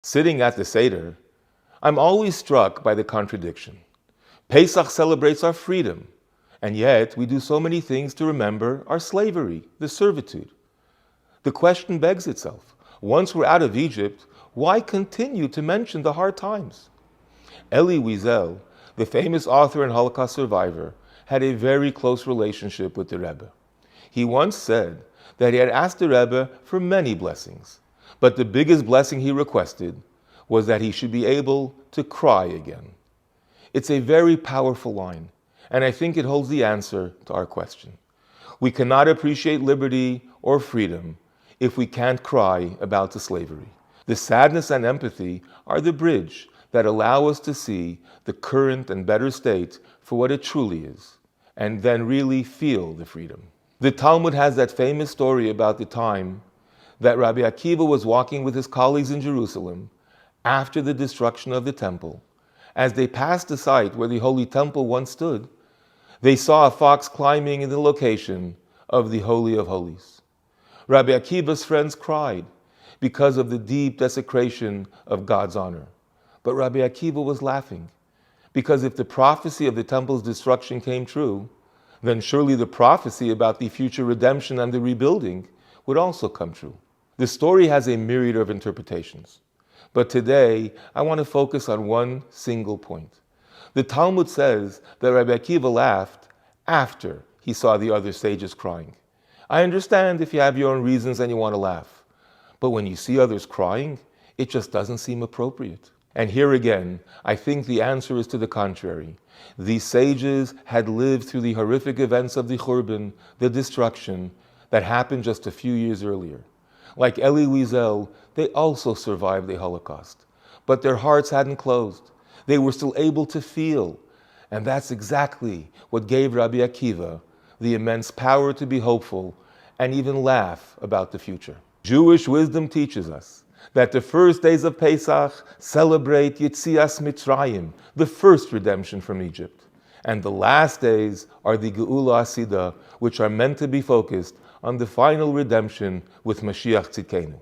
Sitting at the Seder, I'm always struck by the contradiction. Pesach celebrates our freedom, and yet we do so many things to remember our slavery, the servitude. The question begs itself, once we're out of Egypt, why continue to mention the hard times? Elie Wiesel, the famous author and Holocaust survivor, had a very close relationship with the Rebbe. He once said that he had asked the Rebbe for many blessings, but the biggest blessing he requested was that he should be able to cry again. It's a very powerful line, and I think it holds the answer to our question. We cannot appreciate liberty or freedom if we can't cry about the slavery. The sadness and empathy are the bridge that allow us to see the current and better state for what it truly is, and then really feel the freedom. The Talmud has that famous story about the time that Rabbi Akiva was walking with his colleagues in Jerusalem after the destruction of the temple. As they passed the site where the Holy Temple once stood, they saw a fox climbing in the location of the Holy of Holies. Rabbi Akiva's friends cried because of the deep desecration of God's honor. But Rabbi Akiva was laughing, because if the prophecy of the temple's destruction came true, then surely the prophecy about the future redemption and the rebuilding would also come true. The story has a myriad of interpretations, but today I want to focus on one single point. The Talmud says that Rabbi Akiva laughed after he saw the other sages crying. I understand if you have your own reasons and you want to laugh, but when you see others crying, it just doesn't seem appropriate. And here again, I think the answer is to the contrary. These sages had lived through the horrific events of the Churban, the destruction, that happened just a few years earlier. Like Elie Wiesel, they also survived the Holocaust. But their hearts hadn't closed. They were still able to feel. And that's exactly what gave Rabbi Akiva the immense power to be hopeful and even laugh about the future. Jewish wisdom teaches us that the first days of Pesach celebrate Yetzias Mitzrayim, the first redemption from Egypt. And the last days are the Geula Asida, which are meant to be focused on the final redemption with Mashiach Tzidkenu.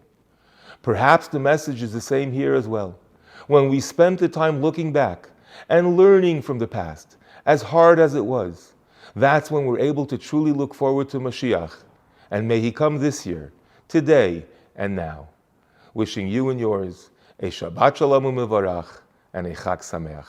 Perhaps the message is the same here as well. When we spend the time looking back and learning from the past, as hard as it was, that's when we're able to truly look forward to Mashiach. And may he come this year, today and now. Wishing you and yours a Shabbat Shalom u'Mevarach and a Chag Sameach.